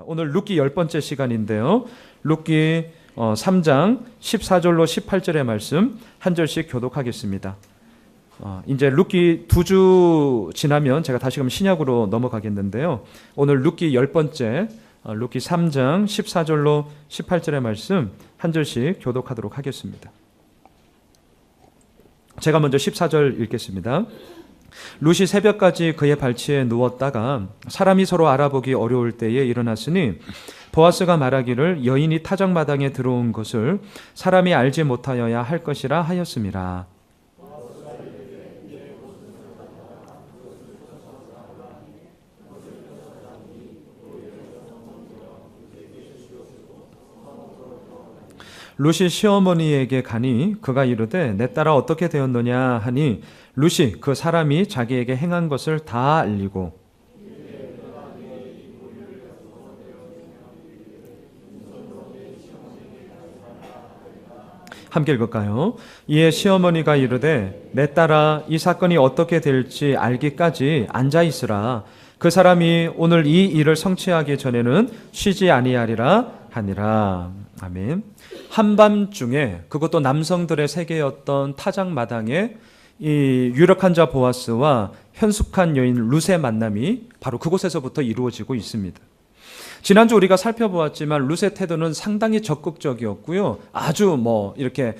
오늘 룻기 10번째 시간인데요. 룻기 3장 14절로 18절의 말씀 한 절씩 교독하겠습니다. 이제 룻기 2주 지나면 제가 다시금 신약으로 넘어가겠는데요. 오늘 룻기 10번째 룻기 3장 14절로 18절의 말씀 한 절씩 교독하도록 하겠습니다. 제가 먼저 14절 읽겠습니다. 룻이 새벽까지 그의 발치에 누웠다가 사람이 서로 알아보기 어려울 때에 일어났으니 보아스가 말하기를 여인이 타작마당에 들어온 것을 사람이 알지 못하여야 할 것이라 하였음이라. 룻이 시어머니에게 가니 그가 이르되 내 딸아 어떻게 되었느냐 하니 룻이 그 사람이 자기에게 행한 것을 다 알리고 함께 읽을까요? 이에 시어머니가 이르되 내 딸아 이 사건이 어떻게 될지 알기까지 앉아 있으라. 그 사람이 오늘 이 일을 성취하기 전에는 쉬지 아니하리라 하니라. 아멘. 한밤중에 그것도 남성들의 세계였던 타작마당에 이 유력한 자 보아스와 현숙한 여인 룻의 만남이 바로 그곳에서부터 이루어지고 있습니다. 지난주 우리가 살펴보았지만 룻의 태도는 상당히 적극적이었고요. 아주 이렇게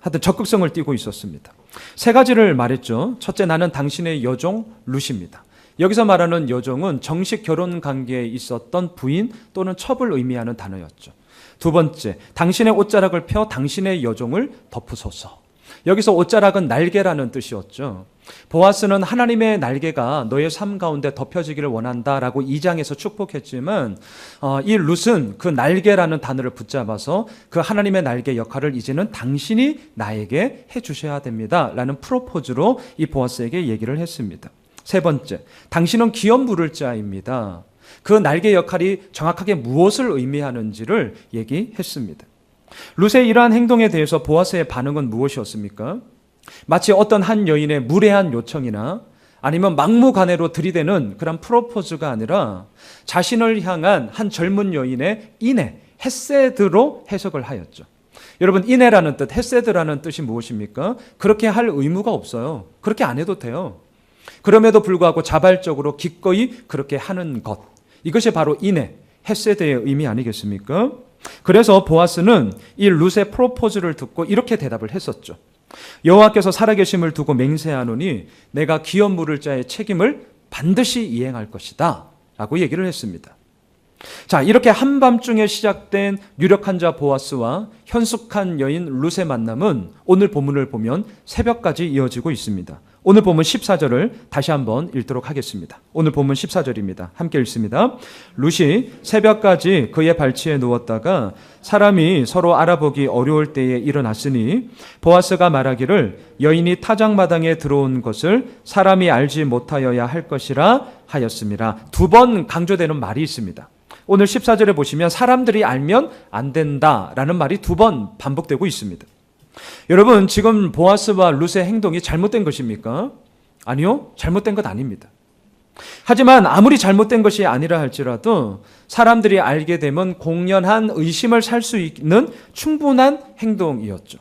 하여튼 적극성을 띠고 있었습니다. 세 가지를 말했죠. 첫째, 나는 당신의 여종 룻입니다. 여기서 말하는 여종은 정식 결혼 관계에 있었던 부인 또는 첩을 의미하는 단어였죠. 두 번째, 당신의 옷자락을 펴 당신의 여종을 덮으소서. 여기서 옷자락은 날개라는 뜻이었죠. 보아스는 하나님의 날개가 너의 삶 가운데 덮여지기를 원한다라고 2장에서 축복했지만 이 룻은 그 날개라는 단어를 붙잡아서 그 하나님의 날개 역할을 이제는 당신이 나에게 해주셔야 됩니다 라는 프로포즈로 이 보아스에게 얘기를 했습니다. 세 번째, 당신은 기업 물을 자입니다. 그 날개 역할이 정확하게 무엇을 의미하는지를 얘기했습니다. 룻의 이러한 행동에 대해서 보아스의 반응은 무엇이었습니까? 마치 어떤 한 여인의 무례한 요청이나 아니면 막무가내로 들이대는 그런 프로포즈가 아니라 자신을 향한 한 젊은 여인의 인애, 헤세드로 해석을 하였죠. 여러분, 인애라는 뜻, 헤세드라는 뜻이 무엇입니까? 그렇게 할 의무가 없어요. 그렇게 안 해도 돼요. 그럼에도 불구하고 자발적으로 기꺼이 그렇게 하는 것, 이것이 바로 인애, 헤세드의 의미 아니겠습니까? 그래서 보아스는 이 룻의 프로포즈를 듣고 이렇게 대답을 했었죠. 여호와께서 살아계심을 두고 맹세하노니 내가 기업 물을 자의 책임을 반드시 이행할 것이다 라고 얘기를 했습니다. 자, 이렇게 한밤중에 시작된 유력한 자 보아스와 현숙한 여인 룻의 만남은 오늘 본문을 보면 새벽까지 이어지고 있습니다. 오늘 본문 14절을 다시 한번 읽도록 하겠습니다. 오늘 본문 14절입니다. 함께 읽습니다. 룻이 새벽까지 그의 발치에 누웠다가 사람이 서로 알아보기 어려울 때에 일어났으니 보아스가 말하기를 여인이 타작마당에 들어온 것을 사람이 알지 못하여야 할 것이라 하였습니다. 두 번 강조되는 말이 있습니다. 오늘 14절에 보시면 사람들이 알면 안 된다라는 말이 두 번 반복되고 있습니다. 여러분, 지금 보아스와 룻의 행동이 잘못된 것입니까? 아니요, 잘못된 것 아닙니다. 하지만 아무리 잘못된 것이 아니라 할지라도 사람들이 알게 되면 공연한 의심을 살 수 있는 충분한 행동이었죠.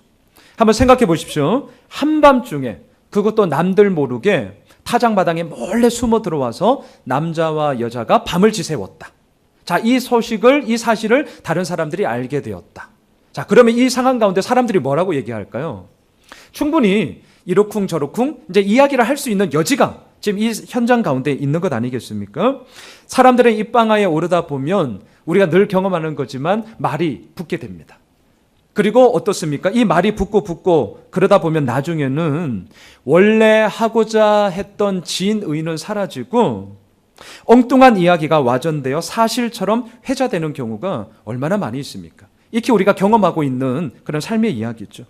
한번 생각해 보십시오. 한밤중에 그것도 남들 모르게 타작마당에 몰래 숨어 들어와서 남자와 여자가 밤을 지새웠다. 자, 이 사실을 다른 사람들이 알게 되었다. 자, 그러면 이 상황 가운데 사람들이 뭐라고 얘기할까요? 충분히 이러쿵 저러쿵 이제 이야기를 할 수 있는 여지가 지금 이 현장 가운데 있는 것 아니겠습니까? 사람들의 입방아에 오르다 보면 우리가 늘 경험하는 거지만 말이 붙게 됩니다. 그리고 어떻습니까? 이 말이 붙고 그러다 보면 나중에는 원래 하고자 했던 진의는 사라지고 엉뚱한 이야기가 와전되어 사실처럼 회자되는 경우가 얼마나 많이 있습니까? 이렇게 우리가 경험하고 있는 그런 삶의 이야기죠.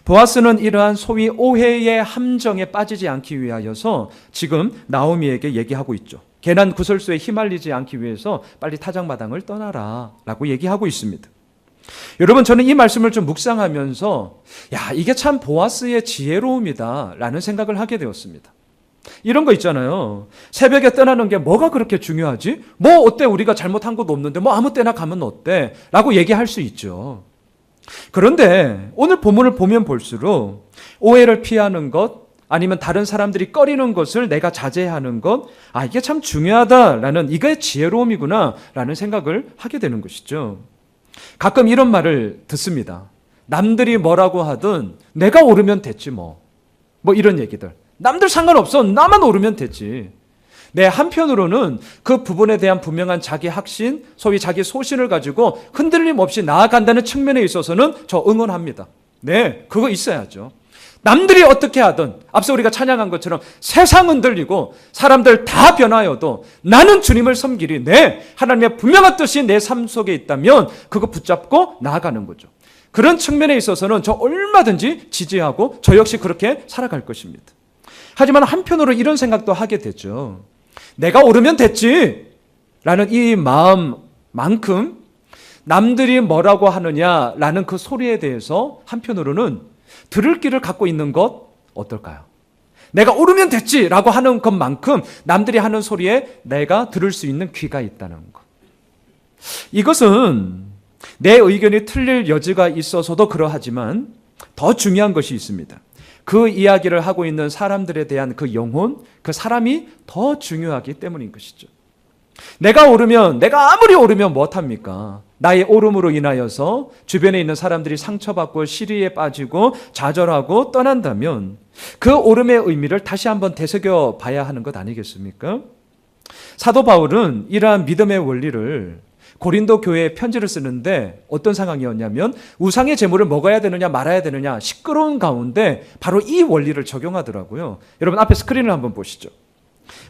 보아스는 이러한 소위 오해의 함정에 빠지지 않기 위하여서 지금 나오미에게 얘기하고 있죠. 괜한 구설수에 휘말리지 않기 위해서 빨리 타작마당을 떠나라 라고 얘기하고 있습니다. 여러분, 저는 이 말씀을 좀 묵상하면서 이게 참 보아스의 지혜로움이다 라는 생각을 하게 되었습니다. 이런 거 있잖아요. 새벽에 떠나는 게 뭐가 그렇게 중요하지? 뭐 어때? 우리가 잘못한 것도 없는데 뭐 아무 때나 가면 어때? 라고 얘기할 수 있죠. 그런데 오늘 본문을 보면 볼수록 오해를 피하는 것, 아니면 다른 사람들이 꺼리는 것을 내가 자제하는 것, 이게 참 중요하다라는, 이게 지혜로움이구나 라는 생각을 하게 되는 것이죠. 가끔 이런 말을 듣습니다. 남들이 뭐라고 하든 내가 오르면 됐지 뭐 이런 얘기들. 남들 상관없어, 나만 오르면 됐지. 네, 한편으로는 그 부분에 대한 분명한 자기 확신, 소위 자기 소신을 가지고 흔들림 없이 나아간다는 측면에 있어서는 저 응원합니다. 네, 그거 있어야죠. 남들이 어떻게 하든, 앞서 우리가 찬양한 것처럼 세상 흔들리고 사람들 다 변하여도 나는 주님을 섬기리. 네, 하나님의 분명한 뜻이 내 삶 속에 있다면 그거 붙잡고 나아가는 거죠. 그런 측면에 있어서는 저 얼마든지 지지하고 저 역시 그렇게 살아갈 것입니다. 하지만 한편으로 이런 생각도 하게 되죠. 내가 오르면 됐지 라는 이 마음만큼 남들이 뭐라고 하느냐라는 그 소리에 대해서 한편으로는 들을 귀를 갖고 있는 것 어떨까요? 내가 오르면 됐지라고 하는 것만큼 남들이 하는 소리에 내가 들을 수 있는 귀가 있다는 것. 이것은 내 의견이 틀릴 여지가 있어서도 그러하지만 더 중요한 것이 있습니다. 그 이야기를 하고 있는 사람들에 대한 그 영혼, 그 사람이 더 중요하기 때문인 것이죠. 내가 아무리 오르면 무엇합니까? 나의 오름으로 인하여서 주변에 있는 사람들이 상처받고 시리에 빠지고 좌절하고 떠난다면 그 오름의 의미를 다시 한번 되새겨 봐야 하는 것 아니겠습니까? 사도 바울은 이러한 믿음의 원리를 고린도 교회에 편지를 쓰는데 어떤 상황이었냐면 우상의 제물을 먹어야 되느냐 말아야 되느냐 시끄러운 가운데 바로 이 원리를 적용하더라고요. 여러분 앞에 스크린을 한번 보시죠.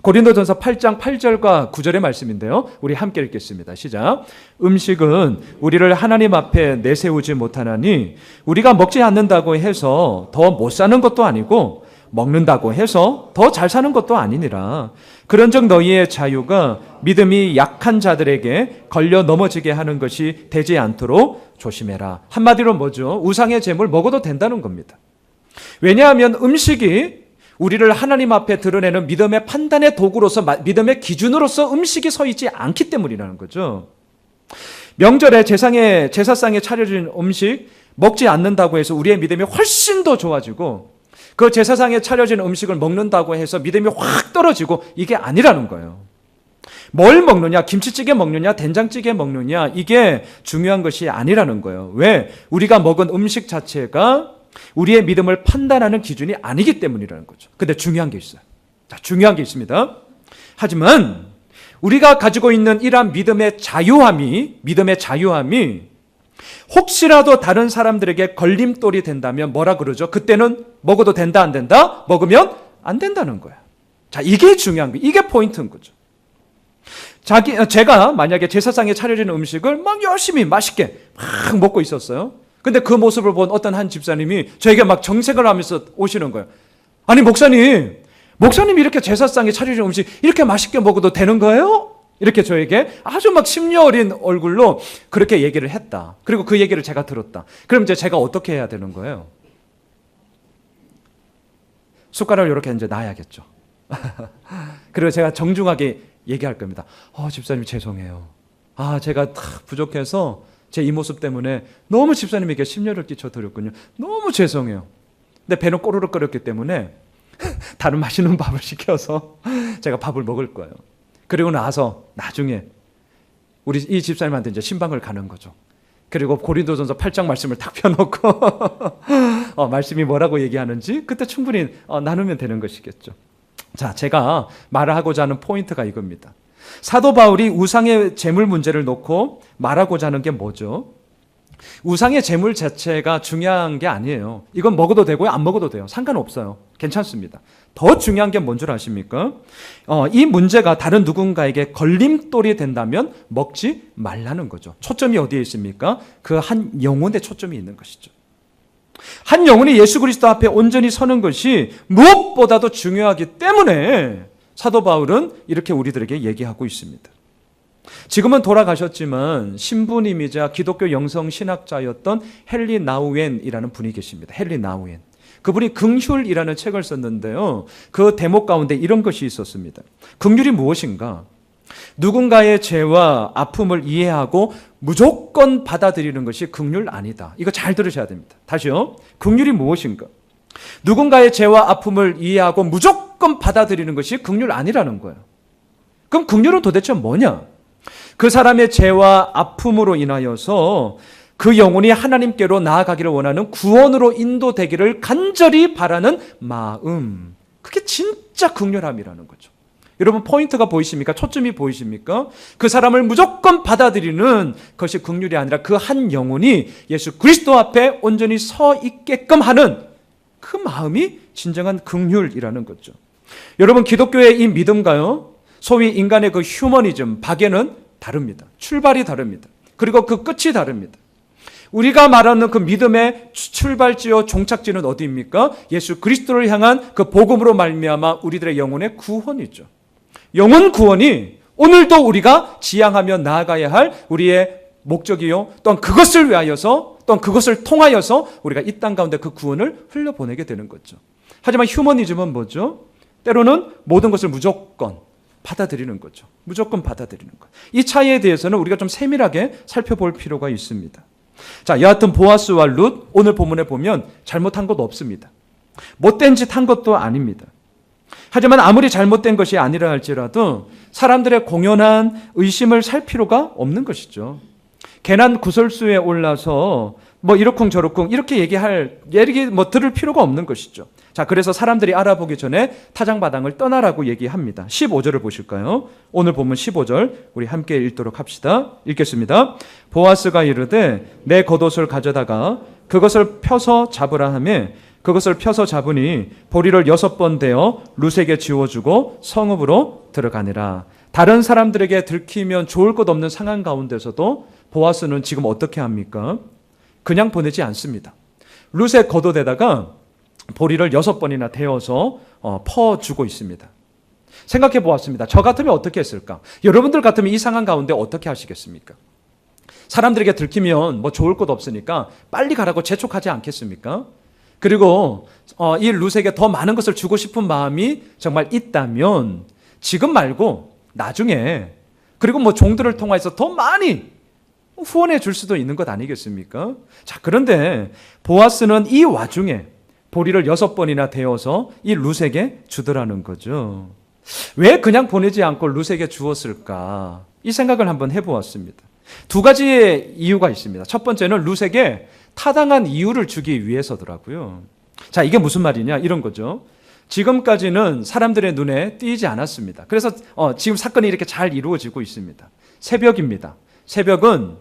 고린도전서 8장 8절과 9절의 말씀인데요. 우리 함께 읽겠습니다. 시작. 음식은 우리를 하나님 앞에 내세우지 못하나니 우리가 먹지 않는다고 해서 더 못 사는 것도 아니고 먹는다고 해서 더 잘 사는 것도 아니니라. 그런즉 너희의 자유가 믿음이 약한 자들에게 걸려 넘어지게 하는 것이 되지 않도록 조심해라. 한마디로 뭐죠? 우상의 제물 먹어도 된다는 겁니다. 왜냐하면 음식이 우리를 하나님 앞에 드러내는 믿음의 판단의 도구로서, 믿음의 기준으로서 음식이 서 있지 않기 때문이라는 거죠. 명절에 제사상에 차려진 음식 먹지 않는다고 해서 우리의 믿음이 훨씬 더 좋아지고 그 제사상에 차려진 음식을 먹는다고 해서 믿음이 확 떨어지고 이게 아니라는 거예요. 뭘 먹느냐, 김치찌개 먹느냐, 된장찌개 먹느냐, 이게 중요한 것이 아니라는 거예요. 왜? 우리가 먹은 음식 자체가 우리의 믿음을 판단하는 기준이 아니기 때문이라는 거죠. 근데 중요한 게 있어요. 자, 중요한 게 있습니다. 하지만 우리가 가지고 있는 이러한 믿음의 자유함이 혹시라도 다른 사람들에게 걸림돌이 된다면 뭐라 그러죠? 그때는 먹어도 된다, 안 된다? 먹으면 안 된다는 거야. 자, 이게 중요한 거예요. 이게 포인트인 거죠. 제가 만약에 제사상에 차려진 음식을 막 열심히 맛있게 막 먹고 있었어요. 근데 그 모습을 본 어떤 한 집사님이 저에게 막 정색을 하면서 오시는 거예요. 아니, 목사님이 이렇게 제사상에 차려진 음식 이렇게 맛있게 먹어도 되는 거예요? 이렇게 저에게 아주 막 심려 어린 얼굴로 그렇게 얘기를 했다. 그리고 그 얘기를 제가 들었다. 그럼 이제 제가 어떻게 해야 되는 거예요? 숟가락을 이렇게 이제 놔야겠죠. 그리고 제가 정중하게 얘기할 겁니다. 집사님 죄송해요. 제가 부족해서 제 이 모습 때문에 너무 집사님에게 심려를 끼쳐드렸군요. 너무 죄송해요. 근데 배는 꼬르륵 거렸기 때문에 다른 맛있는 밥을 시켜서 제가 밥을 먹을 거예요. 그리고 나서 나중에 우리 이 집사님한테 이제 신방을 가는 거죠. 그리고 고린도전서 8장 말씀을 딱 펴놓고 말씀이 뭐라고 얘기하는지 그때 충분히 나누면 되는 것이겠죠. 자, 제가 말하고자 하는 포인트가 이겁니다. 사도 바울이 우상의 제물 문제를 놓고 말하고자 하는 게 뭐죠? 우상의 제물 자체가 중요한 게 아니에요. 이건 먹어도 되고요, 안 먹어도 돼요. 상관없어요. 괜찮습니다. 더 중요한 게 뭔 줄 아십니까? 이 문제가 다른 누군가에게 걸림돌이 된다면 먹지 말라는 거죠. 초점이 어디에 있습니까? 그 한 영혼에 초점이 있는 것이죠. 한 영혼이 예수 그리스도 앞에 온전히 서는 것이 무엇보다도 중요하기 때문에 사도 바울은 이렇게 우리들에게 얘기하고 있습니다. 지금은 돌아가셨지만 신부님이자 기독교 영성 신학자였던 헨리 나우엔이라는 분이 계십니다. 헨리 나우엔. 그분이 긍휼이라는 책을 썼는데요. 그 대목 가운데 이런 것이 있었습니다. 긍휼이 무엇인가? 누군가의 죄와 아픔을 이해하고 무조건 받아들이는 것이 긍휼 아니다. 이거 잘 들으셔야 됩니다. 다시요. 긍휼이 무엇인가? 누군가의 죄와 아픔을 이해하고 무조건 받아들이는 것이 긍휼 아니라는 거예요. 그럼 긍휼은 도대체 뭐냐? 그 사람의 죄와 아픔으로 인하여서 그 영혼이 하나님께로 나아가기를 원하는 구원으로 인도되기를 간절히 바라는 마음. 그게 진짜 긍휼함이라는 거죠. 여러분 포인트가 보이십니까? 초점이 보이십니까? 그 사람을 무조건 받아들이는 것이 긍휼이 아니라 그 한 영혼이 예수 그리스도 앞에 온전히 서 있게끔 하는 그 마음이 진정한 긍휼이라는 거죠. 여러분 기독교의 이 믿음과요, 소위 인간의 그 휴머니즘, 박애는 다릅니다. 출발이 다릅니다. 그리고 그 끝이 다릅니다. 우리가 말하는 그 믿음의 출발지요 종착지는 어디입니까? 예수 그리스도를 향한 그 복음으로 말미암아 우리들의 영혼의 구원이죠. 영혼 구원이 오늘도 우리가 지향하며 나아가야 할 우리의 목적이요, 또한 그것을 위하여서, 또한 그것을 통하여서 우리가 이 땅 가운데 그 구원을 흘려보내게 되는 거죠. 하지만 휴머니즘은 뭐죠? 때로는 모든 것을 무조건 받아들이는 거죠. 무조건 받아들이는 것. 이 차이에 대해서는 우리가 좀 세밀하게 살펴볼 필요가 있습니다. 자, 여하튼 보아스와 룻 오늘 본문에 보면 잘못한 것 없습니다. 못된 짓 한 것도 아닙니다. 하지만 아무리 잘못된 것이 아니라 할지라도 사람들의 공연한 의심을 살 필요가 없는 것이죠. 괜한 구설수에 올라서 뭐 이러쿵저러쿵 이렇게 들을 필요가 없는 것이죠. 자, 그래서 사람들이 알아보기 전에 타작마당을 떠나라고 얘기합니다. 15절을 보실까요? 오늘 본문 15절 우리 함께 읽도록 합시다. 읽겠습니다. 보아스가 이르되 내 겉옷을 가져다가 그것을 펴서 잡으라 하매 그것을 펴서 잡으니 보리를 6번 대어 룻에게 지워주고 성읍으로 들어가니라. 다른 사람들에게 들키면 좋을 것 없는 상황 가운데서도 보아스는 지금 어떻게 합니까? 그냥 보내지 않습니다. 룻의 겉옷에다가 보리를 6번이나 대어서 퍼주고 있습니다. 생각해 보았습니다. 저 같으면 어떻게 했을까? 여러분들 같으면 이 상황 가운데 어떻게 하시겠습니까? 사람들에게 들키면 뭐 좋을 것 없으니까 빨리 가라고 재촉하지 않겠습니까? 그리고 이 룻에게 더 많은 것을 주고 싶은 마음이 정말 있다면 지금 말고 나중에, 그리고 뭐 종들을 통해서 더 많이 후원해 줄 수도 있는 것 아니겠습니까? 자, 그런데 보아스는 이 와중에 보리를 6번이나 대어서 이 룻에게 주더라는 거죠. 왜 그냥 보내지 않고 룻에게 주었을까? 이 생각을 한번 해보았습니다. 두 가지의 이유가 있습니다. 첫 번째는 룻에게 타당한 이유를 주기 위해서더라고요. 자, 이게 무슨 말이냐? 이런 거죠. 지금까지는 사람들의 눈에 띄지 않았습니다. 그래서 지금 사건이 이렇게 잘 이루어지고 있습니다. 새벽입니다. 새벽은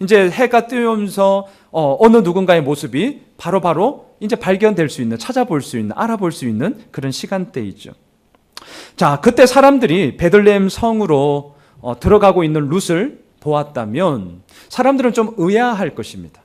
이제 해가 뜨면서 어느 누군가의 모습이 바로바로 이제 발견될 수 있는, 찾아볼 수 있는, 알아볼 수 있는 그런 시간대이죠. 자, 그때 사람들이 베들레헴 성으로 들어가고 있는 룻을 보았다면 사람들은 좀 의아할 것입니다.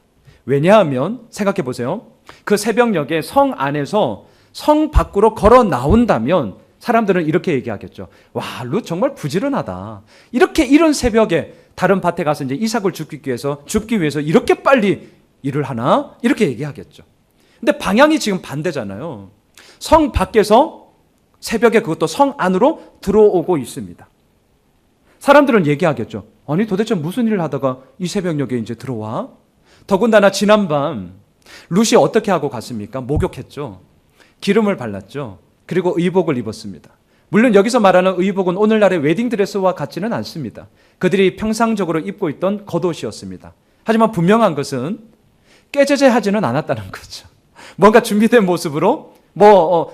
왜냐하면 생각해 보세요. 그 새벽녘에 성 안에서 성 밖으로 걸어 나온다면 사람들은 이렇게 얘기하겠죠. 와, 룻 정말 부지런하다. 이렇게 이른 새벽에 다른 밭에 가서 이제 이삭을 줍기 위해서 이렇게 빨리 일을 하나? 이렇게 얘기하겠죠. 근데 방향이 지금 반대잖아요. 성 밖에서 새벽에 그것도 성 안으로 들어오고 있습니다. 사람들은 얘기하겠죠. 아니, 도대체 무슨 일을 하다가 이 새벽녘에 이제 들어와? 더군다나 지난밤 룻이 어떻게 하고 갔습니까? 목욕했죠. 기름을 발랐죠. 그리고 의복을 입었습니다. 물론 여기서 말하는 의복은 오늘날의 웨딩드레스와 같지는 않습니다. 그들이 평상적으로 입고 있던 겉옷이었습니다. 하지만 분명한 것은 깨제제하지는 않았다는 거죠. 뭔가 준비된 모습으로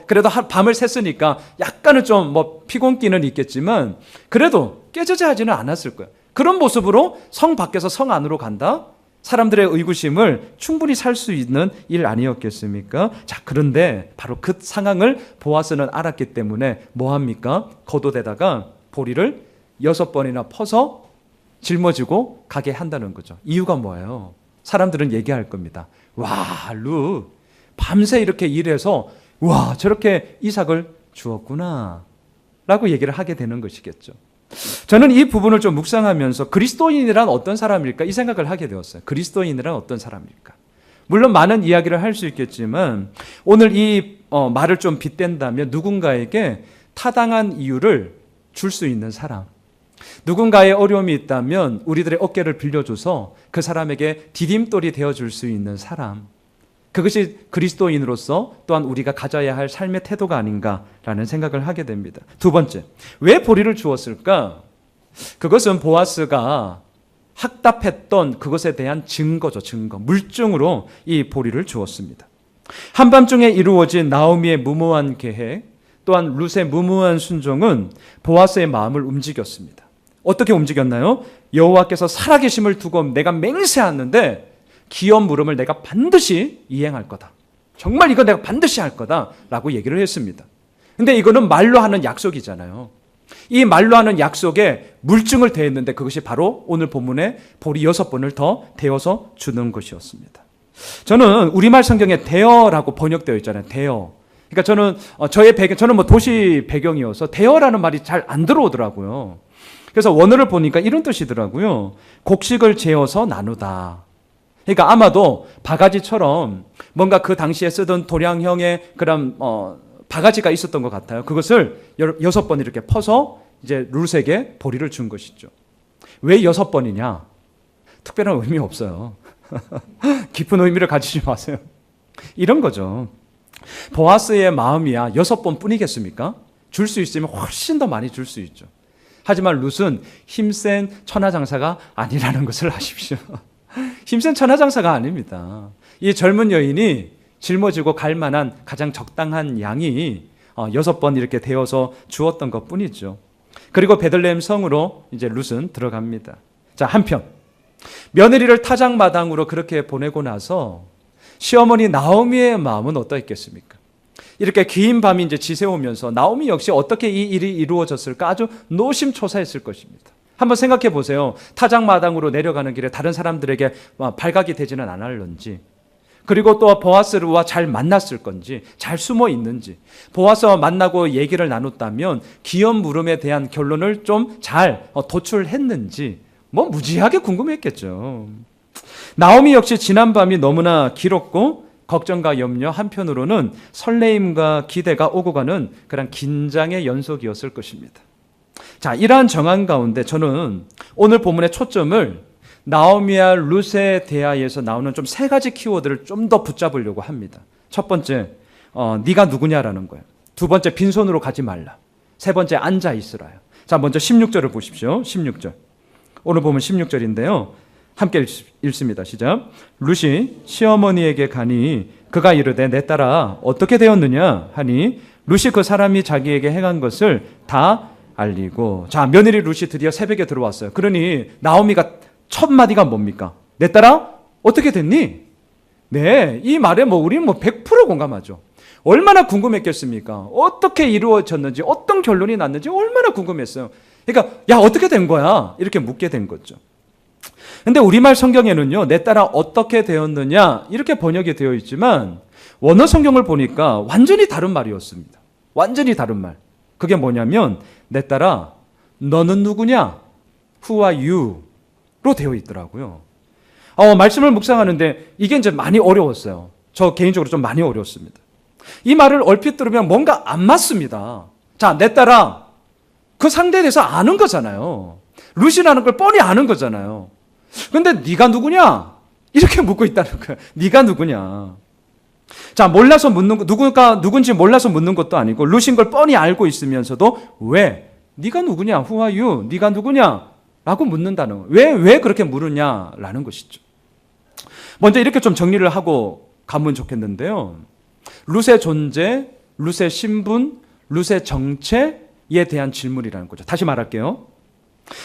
그래도 밤을 샜으니까 약간은 좀 피곤기는 있겠지만 그래도 깨제제하지는 않았을 거예요. 그런 모습으로 성 밖에서 성 안으로 간다? 사람들의 의구심을 충분히 살 수 있는 일 아니었겠습니까? 자, 그런데 바로 그 상황을 보아스는 알았기 때문에 뭐합니까? 겉옷에다가 보리를 6번이나 퍼서 짊어지고 가게 한다는 거죠. 이유가 뭐예요? 사람들은 얘기할 겁니다. 와, 룻 밤새 이렇게 일해서 와, 저렇게 이삭을 주었구나 라고 얘기를 하게 되는 것이겠죠. 저는 이 부분을 좀 묵상하면서 그리스도인이란 어떤 사람일까 이 생각을 하게 되었어요. 그리스도인이란 어떤 사람일까? 물론 많은 이야기를 할 수 있겠지만 오늘 이 말을 좀 빗댄다면 누군가에게 타당한 이유를 줄 수 있는 사람, 누군가의 어려움이 있다면 우리들의 어깨를 빌려줘서 그 사람에게 디딤돌이 되어줄 수 있는 사람, 그것이 그리스도인으로서 또한 우리가 가져야 할 삶의 태도가 아닌가라는 생각을 하게 됩니다. 두 번째, 왜 보리를 주었을까? 그것은 보아스가 학답했던 그것에 대한 증거죠. 증거, 물증으로 이 보리를 주었습니다. 한밤중에 이루어진 나오미의 무모한 계획, 또한 룻의 무모한 순종은 보아스의 마음을 움직였습니다. 어떻게 움직였나요? 여호와께서 살아계심을 두고 내가 맹세하는데 기업 물음을 내가 반드시 이행할 거다. 정말 이거 내가 반드시 할 거다 라고 얘기를 했습니다. 근데 이거는 말로 하는 약속이잖아요. 이 말로 하는 약속에 물증을 대했는데 그것이 바로 오늘 본문에 보리 6번을 더 대어서 주는 것이었습니다. 저는 우리말 성경에 대어라고 번역되어 있잖아요. 대어. 그러니까 저는 뭐 도시 배경이어서 대어라는 말이 잘 안 들어오더라고요. 그래서 원어를 보니까 이런 뜻이더라고요. 곡식을 재어서 나누다. 그러니까 아마도 바가지처럼 뭔가 그 당시에 쓰던 도량형의 그런 바가지가 있었던 것 같아요. 그것을 6번 이렇게 퍼서 이제 룻에게 보리를 준 것이죠. 왜 6번이냐? 특별한 의미 없어요. 깊은 의미를 가지지 마세요. 이런 거죠. 보아스의 마음이야 6번 뿐이겠습니까? 줄 수 있으면 훨씬 더 많이 줄 수 있죠. 하지만 룻은 힘센 천하장사가 아니라는 것을 아십시오. 힘센 천하장사가 아닙니다. 이 젊은 여인이 짊어지고 갈 만한 가장 적당한 양이 6번 이렇게 되어서 주었던 것 뿐이죠. 그리고 베들레헴 성으로 이제 룻은 들어갑니다. 자, 한편 며느리를 타작마당으로 그렇게 보내고 나서 시어머니 나오미의 마음은 어떠했겠습니까? 이렇게 긴 밤이 이제 지새우면서 나오미 역시 어떻게 이 일이 이루어졌을까 아주 노심초사했을 것입니다. 한번 생각해 보세요. 타작마당으로 내려가는 길에 다른 사람들에게 발각이 되지는 않았는지, 그리고 또 보아스와 잘 만났을 건지, 잘 숨어 있는지, 보아스와 만나고 얘기를 나눴다면 기업 물음에 대한 결론을 좀 잘 도출했는지 뭐 무지하게 궁금했겠죠. 나오미 역시 지난 밤이 너무나 길었고 걱정과 염려, 한편으로는 설레임과 기대가 오고 가는 그런 긴장의 연속이었을 것입니다. 자, 이러한 정황 가운데 저는 오늘 본문의 초점을 나오미와 룻에 대하여서 나오는 좀 3가지 키워드를 좀 더 붙잡으려고 합니다. 첫 번째, 네가 누구냐라는 거예요. 두 번째, 빈손으로 가지 말라. 세 번째, 앉아 있으라요. 자, 먼저 16절을 보십시오. 16절. 오늘 보면 16절인데요. 함께 읽습니다. 시작. 룻이 시어머니에게 가니 그가 이르되 내 딸아 어떻게 되었느냐 하니 룻이 그 사람이 자기에게 행한 것을 다 알리고. 자, 며느리 룻이 드디어 새벽에 들어왔어요. 그러니 나오미가 첫 마디가 뭡니까? 내 딸아 어떻게 됐니? 네, 이 말에 우리는 100% 공감하죠. 얼마나 궁금했겠습니까? 어떻게 이루어졌는지, 어떤 결론이 났는지 얼마나 궁금했어요. 그러니까 야 어떻게 된 거야? 이렇게 묻게 된 거죠. 근데 우리말 성경에는요, 내 딸아 어떻게 되었느냐 이렇게 번역이 되어 있지만 원어 성경을 보니까 완전히 다른 말이었습니다. 완전히 다른 말. 그게 뭐냐면 내 딸아 너는 누구냐? Who are you? 로 되어 있더라고요. 말씀을 묵상하는데 이게 이제 많이 어려웠어요. 저 개인적으로 좀 많이 어려웠습니다. 이 말을 얼핏 들으면 뭔가 안 맞습니다. 자, 내 딸아 그 상대에 대해서 아는 거잖아요. 룻이라는 걸 뻔히 아는 거잖아요. 근데 네가 누구냐? 이렇게 묻고 있다는 거야. 네가 누구냐? 자, 몰라서 묻는 거, 누군지 몰라서 묻는 것도 아니고 룻인 걸 뻔히 알고 있으면서도 왜? 네가 누구냐? Who are you? 네가 누구냐? 라고 묻는다는 거예요. 왜 그렇게 물으냐라는 것이죠. 먼저 이렇게 좀 정리를 하고 가면 좋겠는데요. 룻의 존재, 룻의 신분, 룻의 정체에 대한 질문이라는 거죠. 다시 말할게요.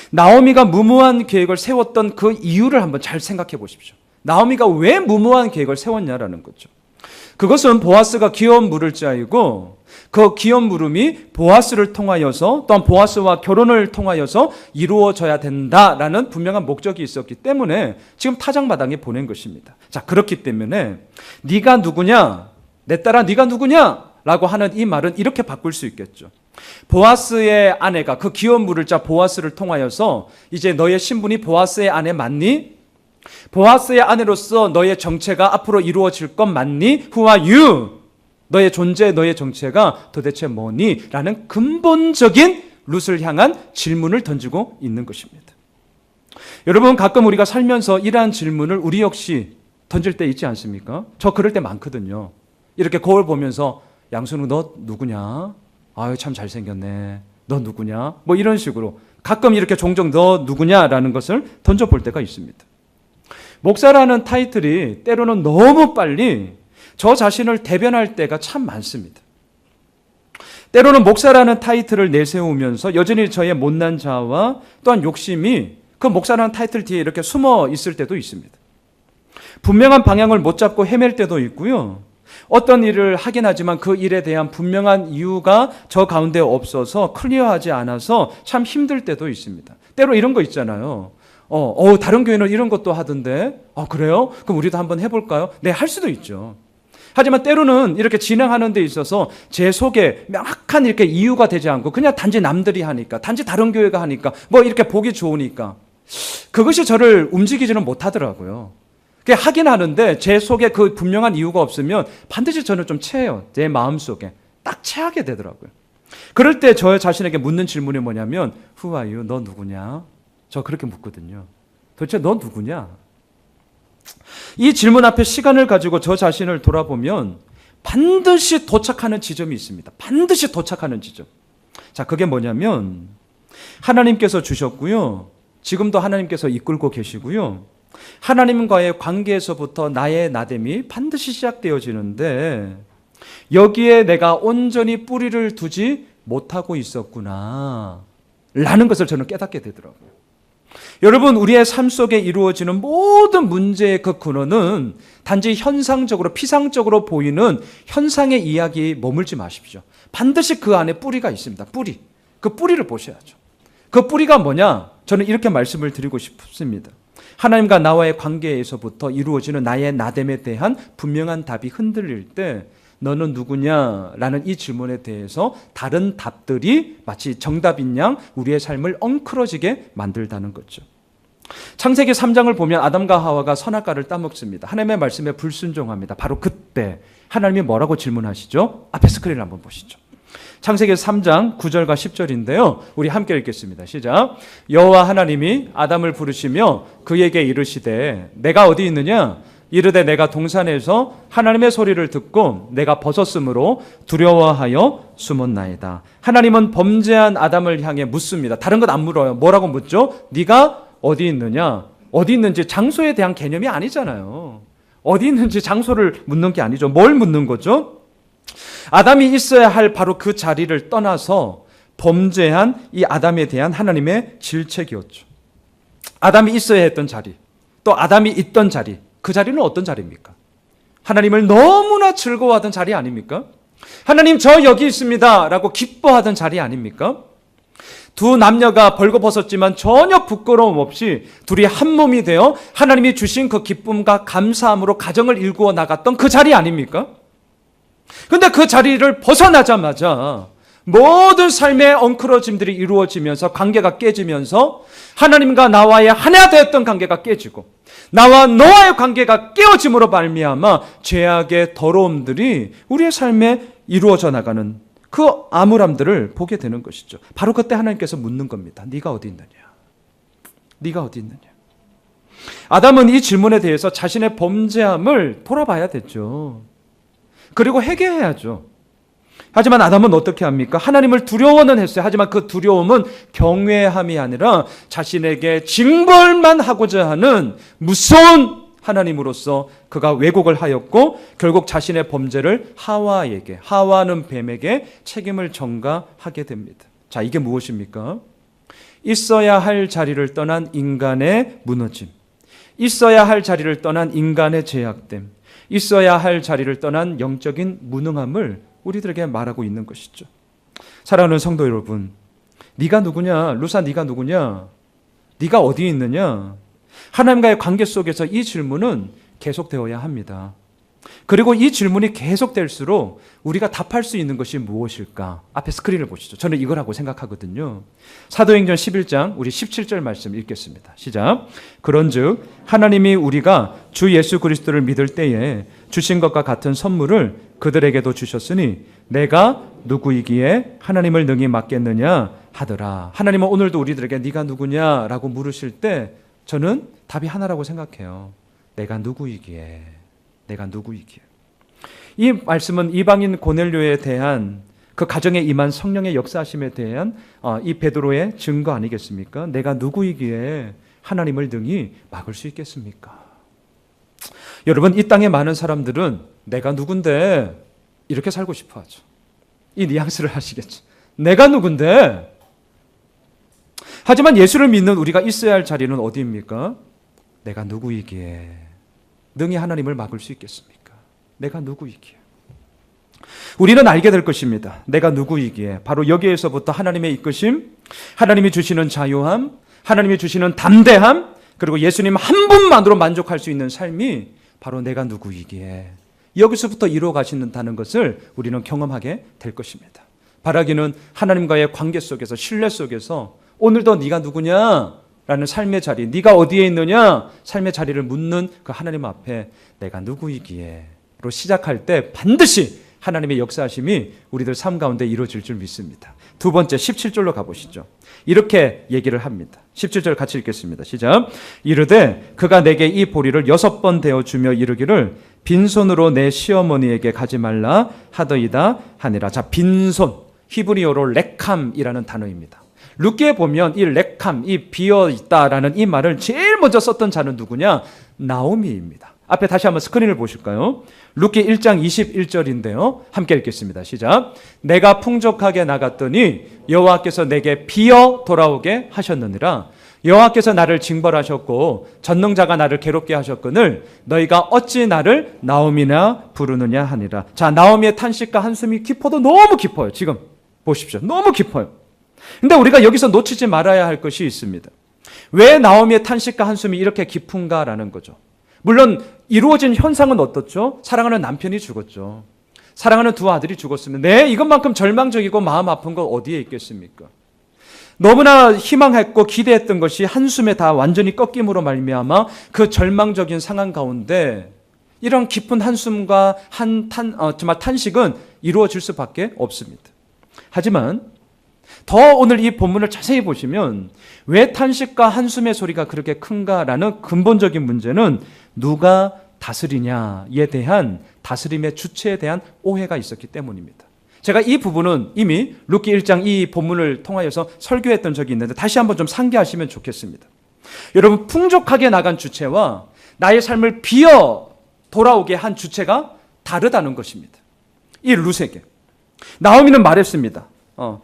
나오미가 무모한 계획을 세웠던 그 이유를 한번 잘 생각해 보십시오. 나오미가 왜 무모한 계획을 세웠냐라는 거죠. 그것은 보아스가 기업 물을 자이고 그 기업 물음이 보아스를 통하여서 또한 보아스와 결혼을 통하여서 이루어져야 된다라는 분명한 목적이 있었기 때문에 지금 타작마당에 보낸 것입니다. 자, 그렇기 때문에 네가 누구냐? 내 딸아 네가 누구냐? 라고 하는 이 말은 이렇게 바꿀 수 있겠죠. 보아스의 아내가 그 기업 물을 자 보아스를 통하여서 이제 너의 신분이 보아스의 아내 맞니? 보아스의 아내로서 너의 정체가 앞으로 이루어질 것 맞니? Who are you? 너의 존재, 너의 정체가 도대체 뭐니? 라는 근본적인 룻을 향한 질문을 던지고 있는 것입니다. 여러분, 가끔 우리가 살면서 이러한 질문을 우리 역시 던질 때 있지 않습니까? 저 그럴 때 많거든요. 이렇게 거울 보면서 양순우 너 누구냐? 아유 참 잘생겼네. 너 누구냐? 뭐 이런 식으로 가끔 이렇게 종종 너 누구냐라는 것을 던져볼 때가 있습니다. 목사라는 타이틀이 때로는 너무 빨리 저 자신을 대변할 때가 참 많습니다. 때로는 목사라는 타이틀을 내세우면서 여전히 저의 못난 자아와 또한 욕심이 그 목사라는 타이틀 뒤에 이렇게 숨어 있을 때도 있습니다. 분명한 방향을 못 잡고 헤맬 때도 있고요. 어떤 일을 하긴 하지만 그 일에 대한 분명한 이유가 저 가운데 없어서 클리어하지 않아서 참 힘들 때도 있습니다. 때로 이런 거 있잖아요. 다른 교회는 이런 것도 하던데, 그래요? 그럼 우리도 한번 해볼까요? 네, 할 수도 있죠. 하지만 때로는 이렇게 진행하는 데 있어서 제 속에 명확한 이렇게 이유가 되지 않고 그냥 단지 남들이 하니까, 단지 다른 교회가 하니까, 뭐 이렇게 보기 좋으니까 그것이 저를 움직이지는 못하더라고요. 하긴 하는데 제 속에 그 분명한 이유가 없으면 반드시 저는 좀 채요. 제 마음속에 딱 채하게 되더라고요. 그럴 때 저 자신에게 묻는 질문이 뭐냐면 Who are you? 너 누구냐? 저 그렇게 묻거든요. 도대체 너 누구냐? 이 질문 앞에 시간을 가지고 저 자신을 돌아보면 반드시 도착하는 지점이 있습니다. 반드시 도착하는 지점. 자, 그게 뭐냐면 하나님께서 주셨고요. 지금도 하나님께서 이끌고 계시고요. 하나님과의 관계에서부터 나의 나됨이 반드시 시작되어지는데 여기에 내가 온전히 뿌리를 두지 못하고 있었구나 라는 것을 저는 깨닫게 되더라고요. 여러분, 우리의 삶 속에 이루어지는 모든 문제의 그 근원은 단지 현상적으로 피상적으로 보이는 현상의 이야기에 머물지 마십시오. 반드시 그 안에 뿌리가 있습니다. 뿌리. 그 뿌리를 보셔야죠. 그 뿌리가 뭐냐? 저는 이렇게 말씀을 드리고 싶습니다. 하나님과 나와의 관계에서부터 이루어지는 나의 나됨에 대한 분명한 답이 흔들릴 때 너는 누구냐라는 이 질문에 대해서 다른 답들이 마치 정답인 양 우리의 삶을 엉클어지게 만들다는 거죠. 창세기 3장을 보면 아담과 하와가 선악과를 따먹습니다. 하나님의 말씀에 불순종합니다. 바로 그때 하나님이 뭐라고 질문하시죠? 앞에 스크린을 한번 보시죠. 창세기 3장 9절과 10절인데요. 우리 함께 읽겠습니다. 시작. 여호와 하나님이 아담을 부르시며 그에게 이르시되 내가 어디 있느냐? 이르되 내가 동산에서 하나님의 소리를 듣고 내가 벗었으므로 두려워하여 숨었나이다. 하나님은 범죄한 아담을 향해 묻습니다. 다른 것 안 물어요. 뭐라고 묻죠? 네가 어디 있느냐? 어디 있는지 장소에 대한 개념이 아니잖아요. 어디 있는지 장소를 묻는 게 아니죠. 뭘 묻는 거죠? 아담이 있어야 할 바로 그 자리를 떠나서 범죄한 이 아담에 대한 하나님의 질책이었죠. 아담이 있어야 했던 자리, 또 아담이 있던 자리, 그 자리는 어떤 자리입니까? 하나님을 너무나 즐거워하던 자리 아닙니까? 하나님 저 여기 있습니다 라고 기뻐하던 자리 아닙니까? 두 남녀가 벌거벗었지만 전혀 부끄러움 없이 둘이 한 몸이 되어 하나님이 주신 그 기쁨과 감사함으로 가정을 일구어 나갔던 그 자리 아닙니까? 근데 그 자리를 벗어나자마자 모든 삶의 엉클어짐들이 이루어지면서 관계가 깨지면서 하나님과 나와의 하나 되었던 관계가 깨지고 나와 너와의 관계가 깨어짐으로 말미암아 죄악의 더러움들이 우리의 삶에 이루어져 나가는 그 암울함들을 보게 되는 것이죠. 바로 그때 하나님께서 묻는 겁니다. 네가 어디 있느냐? 네가 어디 있느냐? 아담은 이 질문에 대해서 자신의 범죄함을 돌아봐야 됐죠. 그리고 회개해야죠. 하지만 아담은 어떻게 합니까? 하나님을 두려워는 했어요. 하지만 그 두려움은 경외함이 아니라 자신에게 징벌만 하고자 하는 무서운 하나님으로서 그가 왜곡을 하였고 결국 자신의 범죄를 하와는 뱀에게 책임을 전가하게 됩니다. 자, 이게 무엇입니까? 있어야 할 자리를 떠난 인간의 무너짐, 있어야 할 자리를 떠난 인간의 제약됨, 있어야 할 자리를 떠난 영적인 무능함을 우리들에게 말하고 있는 것이죠. 사랑하는 성도 여러분, 네가 누구냐? 루사 네가 누구냐? 네가 어디에 있느냐? 하나님과의 관계 속에서 이 질문은 계속되어야 합니다. 그리고 이 질문이 계속될수록 우리가 답할 수 있는 것이 무엇일까? 앞에 스크린을 보시죠. 저는 이거라고 생각하거든요. 사도행전 11장 우리 17절 말씀 읽겠습니다. 시작. 그런즉 하나님이 우리가 주 예수 그리스도를 믿을 때에 주신 것과 같은 선물을 그들에게도 주셨으니 내가 누구이기에 하나님을 능히 맡겠느냐 하더라. 하나님은 오늘도 우리들에게 네가 누구냐라고 물으실 때 저는 답이 하나라고 생각해요. 내가 누구이기에. 내가 누구이기에. 이 말씀은 이방인 고넬료에 대한 그 가정에 임한 성령의 역사하심에 대한 이 베드로의 증거 아니겠습니까? 내가 누구이기에 하나님을 능히 막을 수 있겠습니까? 여러분, 이 땅에 많은 사람들은 내가 누군데 이렇게 살고 싶어 하죠. 이 뉘앙스를 하시겠죠. 내가 누군데? 하지만 예수를 믿는 우리가 있어야 할 자리는 어디입니까? 내가 누구이기에 능히 하나님을 막을 수 있겠습니까? 내가 누구이기에. 우리는 알게 될 것입니다. 내가 누구이기에. 바로 여기에서부터 하나님의 이끄심, 하나님이 주시는 자유함, 하나님이 주시는 담대함, 그리고 예수님 한 분만으로 만족할 수 있는 삶이 바로 내가 누구이기에. 여기서부터 이루어 가신다는 것을 우리는 경험하게 될 것입니다. 바라기는 하나님과의 관계 속에서, 신뢰 속에서 오늘도 네가 누구냐? 라는 삶의 자리, 네가 어디에 있느냐? 삶의 자리를 묻는 그 하나님 앞에 내가 누구이기에?로 시작할 때 반드시 하나님의 역사하심이 우리들 삶 가운데 이루어질 줄 믿습니다. 두 번째 17절로 가보시죠. 이렇게 얘기를 합니다. 17절 같이 읽겠습니다. 시작. 이르되 그가 내게 이 보리를 6번 대어 주며 이르기를 빈손으로 내 시어머니에게 가지 말라 하더이다 하니라. 자, 빈손, 히브리어로 레캄이라는 단어입니다. 룻기에 보면 이 레캄, 이 비어있다라는 이 말을 제일 먼저 썼던 자는 누구냐? 나오미입니다. 앞에 다시 한번 스크린을 보실까요? 룻기 1장 21절인데요. 함께 읽겠습니다. 시작. 내가 풍족하게 나갔더니 여호와께서 내게 비어 돌아오게 하셨느니라. 여호와께서 나를 징벌하셨고 전능자가 나를 괴롭게 하셨거늘 너희가 어찌 나를 나오미나 부르느냐 하니라. 자, 나오미의 탄식과 한숨이 깊어도 너무 깊어요. 지금 보십시오. 너무 깊어요. 근데 우리가 여기서 놓치지 말아야 할 것이 있습니다. 왜 나오미의 탄식과 한숨이 이렇게 깊은가라는 거죠. 물론 이루어진 현상은 어떻죠? 사랑하는 남편이 죽었죠. 사랑하는 두 아들이 죽었으면 이것만큼 절망적이고 마음 아픈 거 어디에 있겠습니까? 너무나 희망했고 기대했던 것이 한숨에 다 완전히 꺾임으로 말미암아 그 절망적인 상황 가운데 이런 깊은 한숨과 정말 탄식은 이루어질 수밖에 없습니다. 하지만 더 오늘 이 본문을 자세히 보시면 왜 탄식과 한숨의 소리가 그렇게 큰가라는 근본적인 문제는 누가 다스리냐에 대한 다스림의 주체에 대한 오해가 있었기 때문입니다. 제가 이 부분은 이미 룻기 1장 이 본문을 통하여서 설교했던 적이 있는데 다시 한번 좀 상기하시면 좋겠습니다. 여러분, 풍족하게 나간 주체와 나의 삶을 비어 돌아오게 한 주체가 다르다는 것입니다. 이 룻에게 나오미는 말했습니다.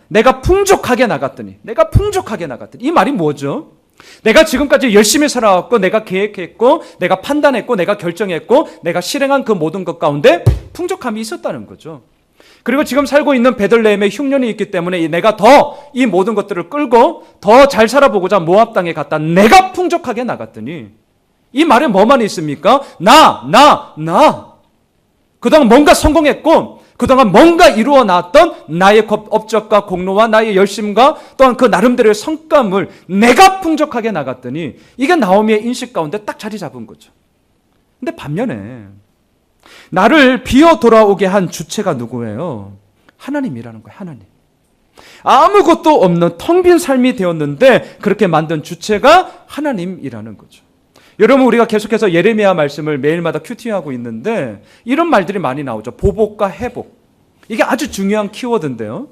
내가 풍족하게 나갔더니 이 말이 뭐죠? 내가 지금까지 열심히 살아왔고 내가 계획했고 내가 판단했고 내가 결정했고 내가 실행한 그 모든 것 가운데 풍족함이 있었다는 거죠. 그리고 지금 살고 있는 베들레헴에 흉년이 있기 때문에 내가 더 이 모든 것들을 끌고 더 잘 살아보고자 모압 땅에 갔다. 내가 풍족하게 나갔더니 이 말에 뭐만 있습니까? 나. 그동안 뭔가 성공했고 그동안 뭔가 이루어 놨던 나의 업적과 공로와 나의 열심과 또한 그 나름대로의 성과물 내가 풍족하게 나갔더니 이게 나오미의 인식 가운데 딱 자리 잡은 거죠. 근데 반면에 나를 비어 돌아오게 한 주체가 누구예요? 하나님이라는 거예요. 하나님. 아무것도 없는 텅 빈 삶이 되었는데 그렇게 만든 주체가 하나님이라는 거죠. 여러분, 우리가 계속해서 예레미야 말씀을 매일마다 큐티하고 있는데 이런 말들이 많이 나오죠. 보복과 회복. 이게 아주 중요한 키워드인데요.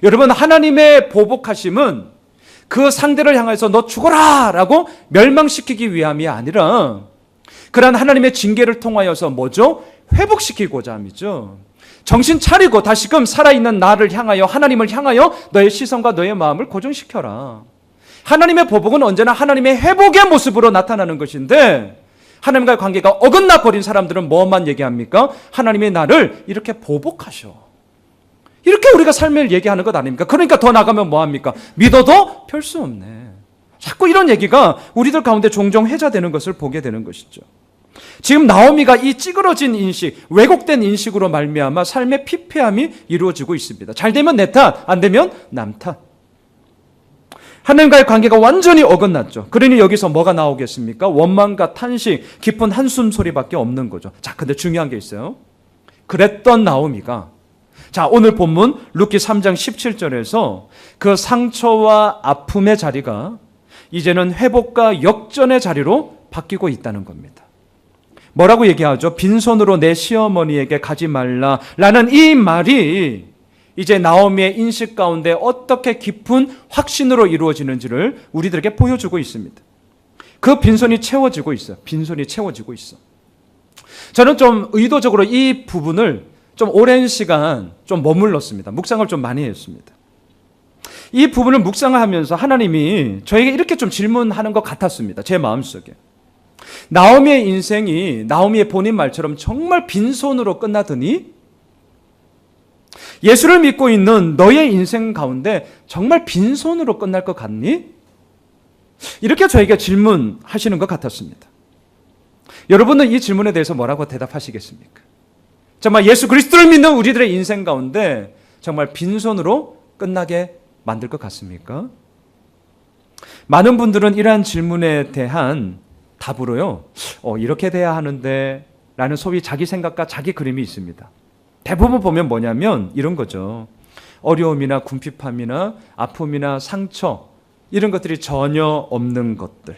여러분, 하나님의 보복하심은 그 상대를 향해서 너 죽어라 라고 멸망시키기 위함이 아니라 그러한 하나님의 징계를 통하여서 뭐죠? 회복시키고자 함이죠. 정신 차리고 다시금 살아있는 나를 향하여, 하나님을 향하여 너의 시선과 너의 마음을 고정시켜라. 하나님의 보복은 언제나 하나님의 회복의 모습으로 나타나는 것인데 하나님과의 관계가 어긋나 버린 사람들은 뭐만 얘기합니까? 하나님이 나를 이렇게 보복하셔. 이렇게 우리가 삶을 얘기하는 것 아닙니까? 그러니까 더 나가면 뭐합니까? 믿어도 별 수 없네. 자꾸 이런 얘기가 우리들 가운데 종종 회자되는 것을 보게 되는 것이죠. 지금 나오미가 이 찌그러진 인식, 왜곡된 인식으로 말미암아 삶의 피폐함이 이루어지고 있습니다. 잘 되면 내 탓, 안 되면 남 탓. 하나님과의 관계가 완전히 어긋났죠. 그러니 여기서 뭐가 나오겠습니까? 원망과 탄식, 깊은 한숨 소리밖에 없는 거죠. 자, 근데 중요한 게 있어요. 그랬던 나오미가, 자, 오늘 본문 룻기 3장 17절에서 그 상처와 아픔의 자리가 이제는 회복과 역전의 자리로 바뀌고 있다는 겁니다. 뭐라고 얘기하죠? 빈손으로 내 시어머니에게 가지 말라라는 이 말이 이제 나오미의 인식 가운데 어떻게 깊은 확신으로 이루어지는지를 우리들에게 보여주고 있습니다. 그 빈손이 채워지고 있어요. 빈손이 채워지고 있어. 저는 좀 의도적으로 이 부분을 좀 오랜 시간 좀 머물렀습니다. 묵상을 좀 많이 했습니다. 이 부분을 묵상하면서 하나님이 저에게 이렇게 좀 질문하는 것 같았습니다. 제 마음속에. 나오미의 인생이 나오미의 본인 말처럼 정말 빈손으로 끝나더니 예수를 믿고 있는 너의 인생 가운데 정말 빈손으로 끝날 것 같니? 이렇게 저에게 질문하시는 것 같았습니다. 여러분은 이 질문에 대해서 뭐라고 대답하시겠습니까? 정말 예수 그리스도를 믿는 우리들의 인생 가운데 정말 빈손으로 끝나게 만들 것 같습니까? 많은 분들은 이러한 질문에 대한 답으로요, 이렇게 돼야 하는데 라는 소위 자기 생각과 자기 그림이 있습니다. 대부분 보면 뭐냐면 이런 거죠. 어려움이나 궁핍함이나 아픔이나 상처, 이런 것들이 전혀 없는 것들.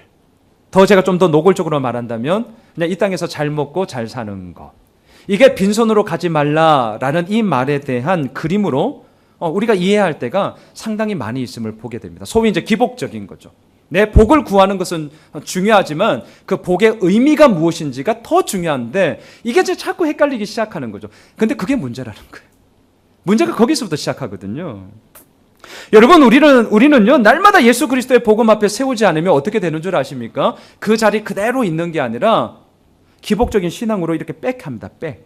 더 제가 좀 더 노골적으로 말한다면 그냥 이 땅에서 잘 먹고 잘 사는 것. 이게 빈손으로 가지 말라라는 이 말에 대한 그림으로 우리가 이해할 때가 상당히 많이 있음을 보게 됩니다. 소위 이제 기복적인 거죠. 내 복을 구하는 것은 중요하지만 그 복의 의미가 무엇인지가 더 중요한데 이게 이제 자꾸 헷갈리기 시작하는 거죠. 근데 그게 문제라는 거예요. 문제가 거기서부터 시작하거든요. 여러분, 우리는요, 날마다 예수 그리스도의 복음 앞에 세우지 않으면 어떻게 되는 줄 아십니까? 그 자리 그대로 있는 게 아니라 기복적인 신앙으로 이렇게 빽합니다. 빽.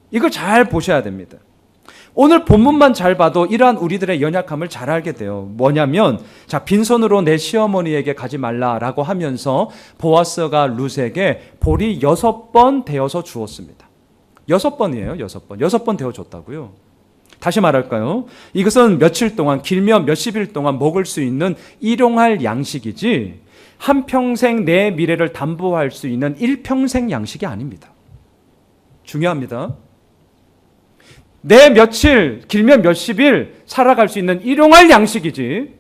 이걸 잘 보셔야 됩니다. 오늘 본문만 잘 봐도 이러한 우리들의 연약함을 잘 알게 돼요. 뭐냐면, 자, 빈손으로 내 시어머니에게 가지 말라라고 하면서 보아스가 룻에게 볼이 6번 되어서 주었습니다. 6번이에요, 6번. 6번 되어 줬다고요. 다시 말할까요? 이것은 며칠 동안, 길면 몇십일 동안 먹을 수 있는 일용할 양식이지 한평생 내 미래를 담보할 수 있는 일평생 양식이 아닙니다. 중요합니다. 내 며칠, 길면 몇십일 살아갈 수 있는 일용할 양식이지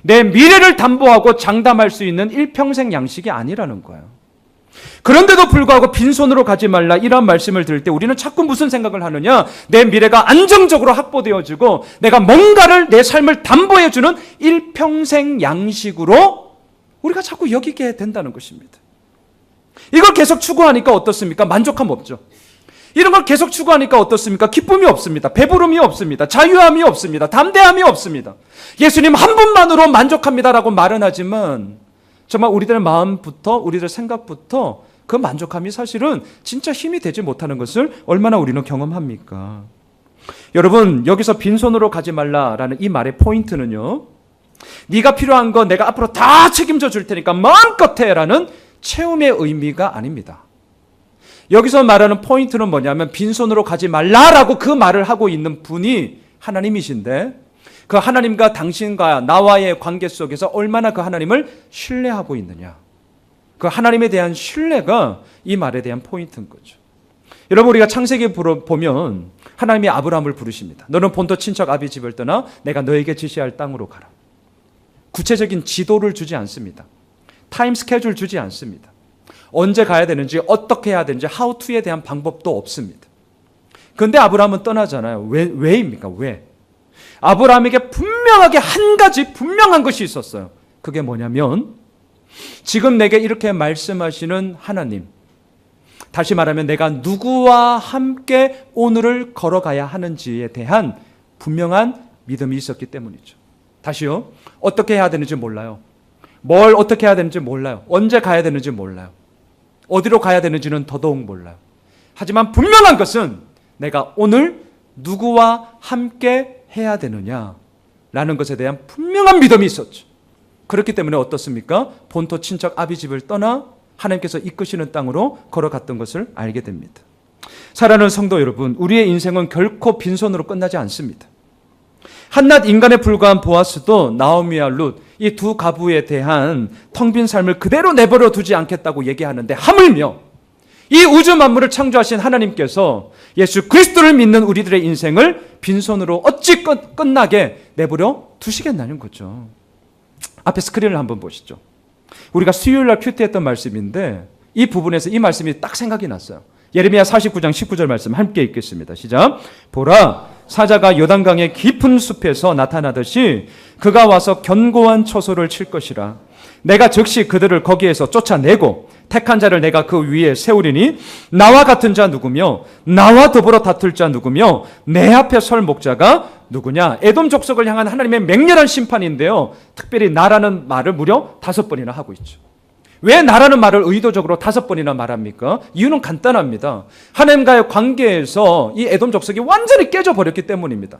내 미래를 담보하고 장담할 수 있는 일평생 양식이 아니라는 거예요. 그런데도 불구하고 빈손으로 가지 말라 이런 말씀을 들을 때 우리는 자꾸 무슨 생각을 하느냐? 내 미래가 안정적으로 확보되어지고 내가 뭔가를 내 삶을 담보해주는 일평생 양식으로 우리가 자꾸 여기게 된다는 것입니다. 이걸 계속 추구하니까 어떻습니까? 만족함 없죠. 이런 걸 계속 추구하니까 어떻습니까? 기쁨이 없습니다. 배부름이 없습니다. 자유함이 없습니다. 담대함이 없습니다. 예수님 한 분만으로 만족합니다라고 말은 하지만 정말 우리들의 마음부터 우리들 생각부터 그 만족함이 사실은 진짜 힘이 되지 못하는 것을 얼마나 우리는 경험합니까? 여러분, 여기서 빈손으로 가지 말라라는 이 말의 포인트는요, 네가 필요한 거 내가 앞으로 다 책임져 줄 테니까 마음껏 해라는 채움의 의미가 아닙니다. 여기서 말하는 포인트는 뭐냐면 빈손으로 가지 말라라고 그 말을 하고 있는 분이 하나님이신데 그 하나님과 당신과 나와의 관계 속에서 얼마나 그 하나님을 신뢰하고 있느냐. 그 하나님에 대한 신뢰가 이 말에 대한 포인트인 거죠. 여러분, 우리가 창세기 보면 하나님이 아브라함을 부르십니다. 너는 본토 친척 아비 집을 떠나 내가 너에게 지시할 땅으로 가라. 구체적인 지도를 주지 않습니다. 타임 스케줄 주지 않습니다. 언제 가야 되는지 어떻게 해야 되는지 how to에 대한 방법도 없습니다. 그런데 아브라함은 떠나잖아요. 왜입니까? 왜? 아브라함에게 분명하게 한 가지 분명한 것이 있었어요. 그게 뭐냐면 지금 내게 이렇게 말씀하시는 하나님, 다시 말하면 내가 누구와 함께 오늘을 걸어가야 하는지에 대한 분명한 믿음이 있었기 때문이죠. 다시요. 어떻게 해야 되는지 몰라요. 뭘 어떻게 해야 되는지 몰라요. 언제 가야 되는지 몰라요. 어디로 가야 되는지는 더더욱 몰라요. 하지만 분명한 것은 내가 오늘 누구와 함께 해야 되느냐라는 것에 대한 분명한 믿음이 있었죠. 그렇기 때문에 어떻습니까? 본토 친척 아비 집을 떠나 하나님께서 이끄시는 땅으로 걸어갔던 것을 알게 됩니다. 사랑하는 성도 여러분, 우리의 인생은 결코 빈손으로 끝나지 않습니다. 한낱 인간에 불과한 보아스도 나오미와 룻, 이 두 가부에 대한 텅 빈 삶을 그대로 내버려 두지 않겠다고 얘기하는데, 하물며 이 우주 만물을 창조하신 하나님께서 예수 그리스도를 믿는 우리들의 인생을 빈손으로 어찌 끝나게 내버려 두시겠냐는 거죠. 앞에 스크린을 한번 보시죠. 우리가 수요일날 큐티했던 말씀인데 이 부분에서 이 말씀이 딱 생각이 났어요. 예레미야 49장 19절 말씀 함께 읽겠습니다. 시작. 보라, 사자가 요단강의 깊은 숲에서 나타나듯이 그가 와서 견고한 처소를 칠 것이라. 내가 즉시 그들을 거기에서 쫓아내고 택한 자를 내가 그 위에 세우리니 나와 같은 자 누구며 나와 더불어 다툴 자 누구며 내 앞에 설 목자가 누구냐. 에돔 족속을 향한 하나님의 맹렬한 심판인데요, 특별히 나라는 말을 무려 5번이나 하고 있죠. 왜 나라는 말을 의도적으로 5번이나 말합니까? 이유는 간단합니다. 하나님과의 관계에서 이 에돔 족속이 완전히 깨져버렸기 때문입니다.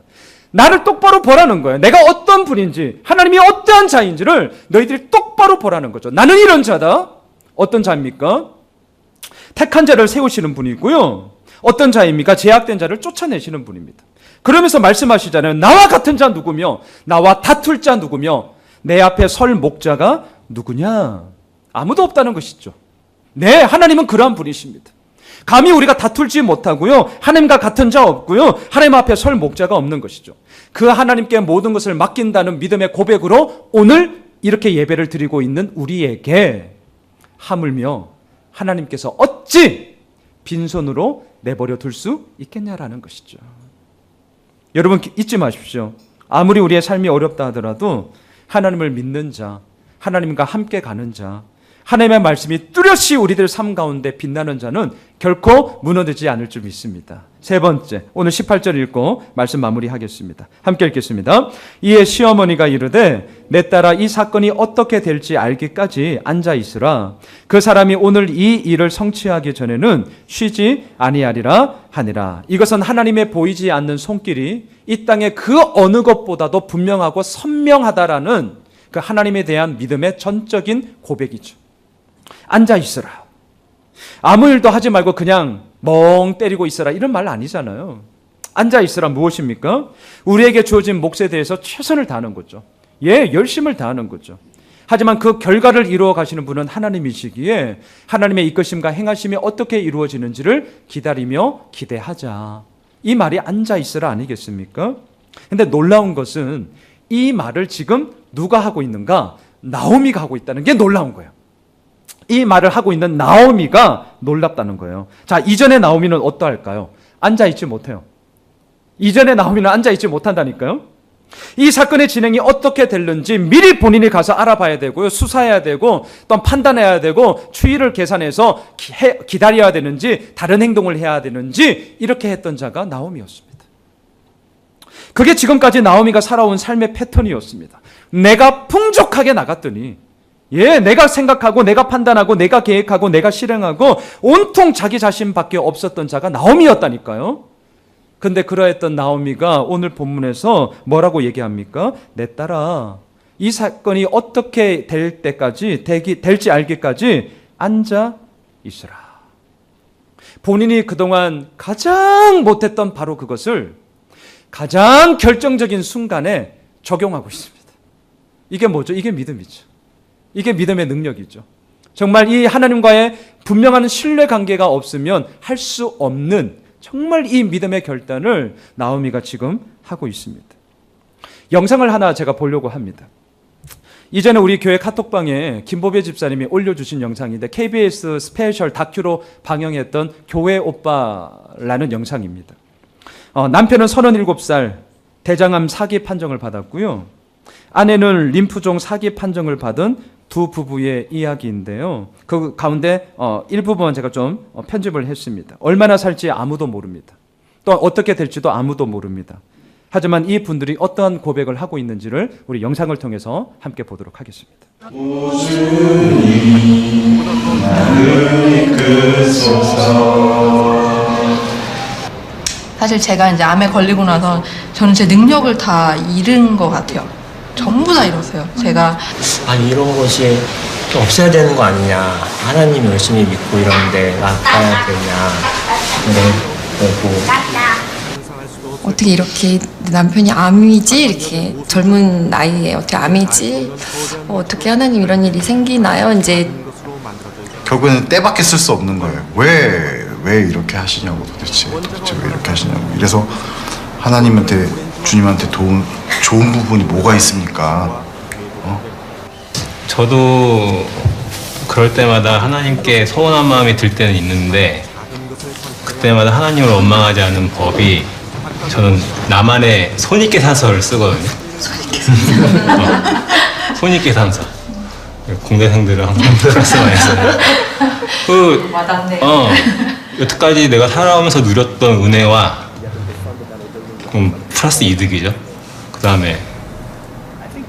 나를 똑바로 보라는 거예요. 내가 어떤 분인지, 하나님이 어떠한 자인지를 너희들이 똑바로 보라는 거죠. 나는 이런 자다. 어떤 자입니까? 택한 자를 세우시는 분이고요. 어떤 자입니까? 제약된 자를 쫓아내시는 분입니다. 그러면서 말씀하시잖아요. 나와 같은 자 누구며 나와 다툴 자 누구며 내 앞에 설 목자가 누구냐? 아무도 없다는 것이죠. 네, 하나님은 그러한 분이십니다. 감히 우리가 다툴지 못하고요, 하나님과 같은 자 없고요, 하나님 앞에 설 목자가 없는 것이죠. 그 하나님께 모든 것을 맡긴다는 믿음의 고백으로 오늘 이렇게 예배를 드리고 있는 우리에게 하물며 하나님께서 어찌 빈손으로 내버려 둘 수 있겠냐라는 것이죠. 여러분 잊지 마십시오. 아무리 우리의 삶이 어렵다 하더라도 하나님을 믿는 자, 하나님과 함께 가는 자, 하나님의 말씀이 뚜렷이 우리들 삶 가운데 빛나는 자는 결코 무너지지 않을 줄 믿습니다. 세 번째, 오늘 18절 읽고 말씀 마무리하겠습니다. 함께 읽겠습니다. 이에 시어머니가 이르되 내 딸아 이 사건이 어떻게 될지 알기까지 앉아 있으라. 그 사람이 오늘 이 일을 성취하기 전에는 쉬지 아니하리라 하니라. 이것은 하나님의 보이지 않는 손길이 이 땅의 그 어느 것보다도 분명하고 선명하다라는 그 하나님에 대한 믿음의 전적인 고백이죠. 앉아 있으라. 아무 일도 하지 말고 그냥 멍 때리고 있어라, 이런 말 아니잖아요. 앉아 있으라 무엇입니까? 우리에게 주어진 몫에 대해서 최선을 다하는 거죠. 예, 열심을 다하는 거죠. 하지만 그 결과를 이루어 가시는 분은 하나님이시기에 하나님의 이끄심과 행하심이 어떻게 이루어지는지를 기다리며 기대하자. 이 말이 앉아 있으라 아니겠습니까? 근데 놀라운 것은 이 말을 지금 누가 하고 있는가? 나오미가 하고 있다는 게 놀라운 거예요. 이 말을 하고 있는 나오미가 놀랍다는 거예요. 자, 이전에 나오미는 어떠할까요? 앉아있지 못해요. 이전에 나오미는 앉아있지 못한다니까요. 이 사건의 진행이 어떻게 됐는지 미리 본인이 가서 알아봐야 되고요, 수사해야 되고, 또 판단해야 되고, 추이를 계산해서 기다려야 되는지 다른 행동을 해야 되는지 이렇게 했던 자가 나오미였습니다. 그게 지금까지 나오미가 살아온 삶의 패턴이었습니다. 내가 풍족하게 나갔더니, 예, 내가 생각하고 내가 판단하고 내가 계획하고 내가 실행하고 온통 자기 자신밖에 없었던 자가 나오미였다니까요. 근데 그러했던 나오미가 오늘 본문에서 뭐라고 얘기합니까? 내 딸아, 이 사건이 어떻게 될 때까지 될지 알기까지 앉아 있으라. 본인이 그동안 가장 못했던 바로 그것을 가장 결정적인 순간에 적용하고 있습니다. 이게 뭐죠? 이게 믿음이죠. 이게 믿음의 능력이죠. 정말 이 하나님과의 분명한 신뢰 관계가 없으면 할 수 없는 정말 이 믿음의 결단을 나오미가 지금 하고 있습니다. 영상을 하나 제가 보려고 합니다. 이전에 우리 교회 카톡방에 김보배 집사님이 올려주신 영상인데 KBS 스페셜 다큐로 방영했던 교회 오빠라는 영상입니다. 남편은 37살 대장암 사기 판정을 받았고요. 아내는 림프종 사기 판정을 받은 두 부부의 이야기인데요. 그 가운데 일부분 제가 좀 편집을 했습니다. 얼마나 살지 아무도 모릅니다. 또 어떻게 될지도 아무도 모릅니다. 하지만 이 분들이 어떠한 고백을 하고 있는지를 우리 영상을 통해서 함께 보도록 하겠습니다. 오주님 나를 이끄소서. 사실 제가 이제 암에 걸리고 나서 저는 제 능력을 다 잃은 것 같아요. 전부 다 이러세요. 제가 아니 이런 것이 좀 없어야 되는 거 아니냐, 하나님 열심히 믿고 이러는데 나가야 되냐, 어떻게 이렇게 남편이 암이지? 이렇게 젊은 나이에 어떻게 암이지? 어떻게 하나님 이런 일이 생기나요? 이제 결국에는 때밖에 쓸 수 없는 거예요. 왜 이렇게 하시냐고, 도대체 왜 이렇게 하시냐고. 이래서 하나님한테, 주님한테 좋은 부분이 뭐가 있습니까? 저도 그럴 때마다 하나님께 서운한 마음이 들 때는 있는데, 그때마다 하나님을 원망하지 않는 법이, 저는 나만의 손익계산서를 쓰거든요. 손익계산서. 공대생들은 항상 플러스 마이너스. 와닿네. 여태까지 내가 살아오면서 누렸던 은혜와 플러스 이득이죠. 그 다음에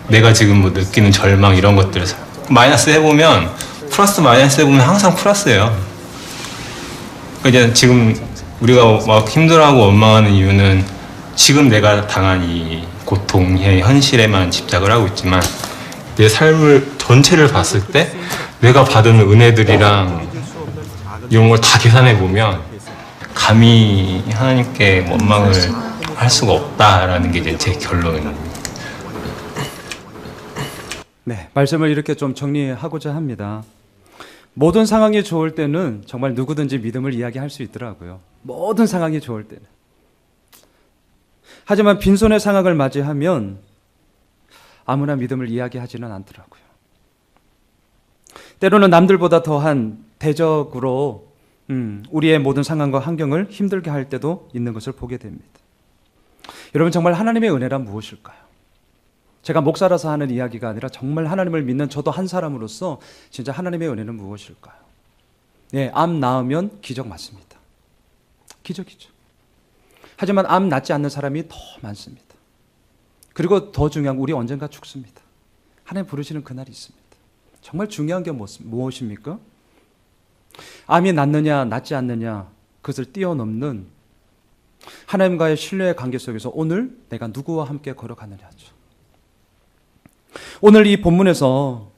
내가 지금 뭐 느끼는 절망 이런 것들을 마이너스 해보면, 플러스 마이너스 해보면 항상 플러스예요. 그러니까 이제 지금 우리가 막 힘들어하고 원망하는 이유는 지금 내가 당한 이 고통의 현실에만 집착을 하고 있지만, 내 삶을 전체를 봤을 때 내가 받은 은혜들이랑 이런 걸 다 계산해 보면 감히 하나님께 원망을 할 수가 없다라는 게 이제 제 결론입니다. 네, 말씀을 이렇게 좀 정리하고자 합니다. 모든 상황이 좋을 때는 정말 누구든지 믿음을 이야기할 수 있더라고요. 모든 상황이 좋을 때는. 하지만 빈손의 상황을 맞이하면 아무나 믿음을 이야기하지는 않더라고요. 때로는 남들보다 더한 대적으로 우리의 모든 상황과 환경을 힘들게 할 때도 있는 것을 보게 됩니다. 여러분, 정말 하나님의 은혜란 무엇일까요? 제가 목사라서 하는 이야기가 아니라 정말 하나님을 믿는 저도 한 사람으로서 진짜 하나님의 은혜는 무엇일까요? 예, 암 낳으면 기적 맞습니다. 기적이죠. 하지만 암 낳지 않는 사람이 더 많습니다. 그리고 더 중요한, 우리 언젠가 죽습니다. 하나님 부르시는 그날이 있습니다. 정말 중요한 게 무엇입니까? 암이 낫느냐 낫지 않느냐, 그것을 뛰어넘는 하나님과의 신뢰의 관계 속에서 오늘 내가 누구와 함께 걸어가느냐죠. 오늘 이 본문에서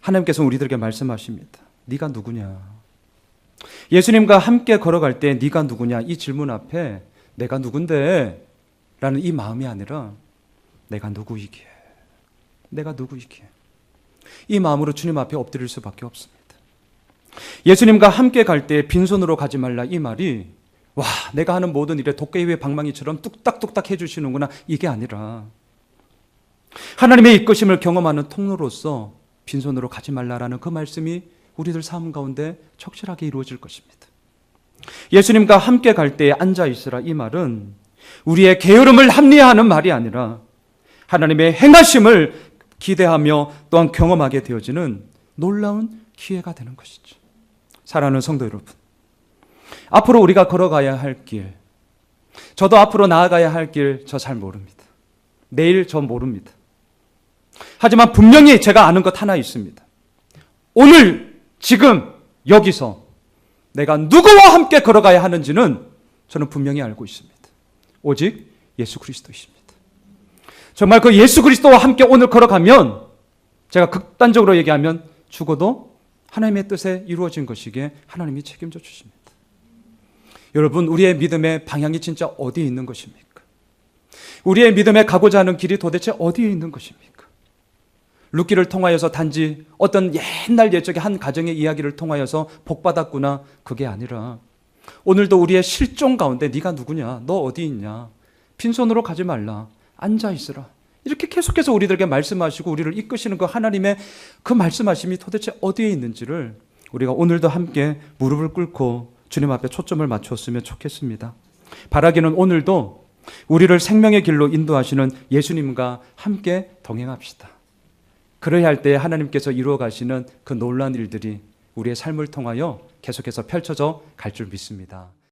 하나님께서 우리들에게 말씀하십니다. 네가 누구냐? 예수님과 함께 걸어갈 때 네가 누구냐? 이 질문 앞에 내가 누군데? 라는 이 마음이 아니라 내가 누구이기에, 내가 누구이기에, 이 마음으로 주님 앞에 엎드릴 수밖에 없습니다. 예수님과 함께 갈 때 빈손으로 가지 말라, 이 말이 와, 내가 하는 모든 일에 도깨비의 방망이처럼 뚝딱뚝딱 해주시는구나, 이게 아니라 하나님의 이끄심을 경험하는 통로로서 빈손으로 가지 말라라는 그 말씀이 우리들 삶 가운데 적실하게 이루어질 것입니다. 예수님과 함께 갈 때에 앉아있으라, 이 말은 우리의 게으름을 합리화하는 말이 아니라 하나님의 행하심을 기대하며 또한 경험하게 되어지는 놀라운 기회가 되는 것이죠. 사랑하는 성도 여러분, 앞으로 우리가 걸어가야 할 길, 저도 앞으로 나아가야 할 길 저 잘 모릅니다. 내일 저 모릅니다. 하지만 분명히 제가 아는 것 하나 있습니다. 오늘 지금 여기서 내가 누구와 함께 걸어가야 하는지는 저는 분명히 알고 있습니다. 오직 예수 그리스도이십니다. 정말 그 예수 그리스도와 함께 오늘 걸어가면, 제가 극단적으로 얘기하면 죽어도 하나님의 뜻에 이루어진 것이기에 하나님이 책임져 주십니다. 여러분, 우리의 믿음의 방향이 진짜 어디에 있는 것입니까? 우리의 믿음에 가고자 하는 길이 도대체 어디에 있는 것입니까? 룻기를 통하여서 단지 어떤 옛날 옛적의 한 가정의 이야기를 통하여서 복받았구나, 그게 아니라 오늘도 우리의 실종 가운데 네가 누구냐, 너 어디 있냐, 빈손으로 가지 말라, 앉아 있으라, 이렇게 계속해서 우리들에게 말씀하시고 우리를 이끄시는 그 하나님의 그 말씀하심이 도대체 어디에 있는지를 우리가 오늘도 함께 무릎을 꿇고 주님 앞에 초점을 맞추었으면 좋겠습니다. 바라기는 오늘도 우리를 생명의 길로 인도하시는 예수님과 함께 동행합시다. 그래야 할 때 하나님께서 이루어 가시는 그 놀라운 일들이 우리의 삶을 통하여 계속해서 펼쳐져 갈 줄 믿습니다.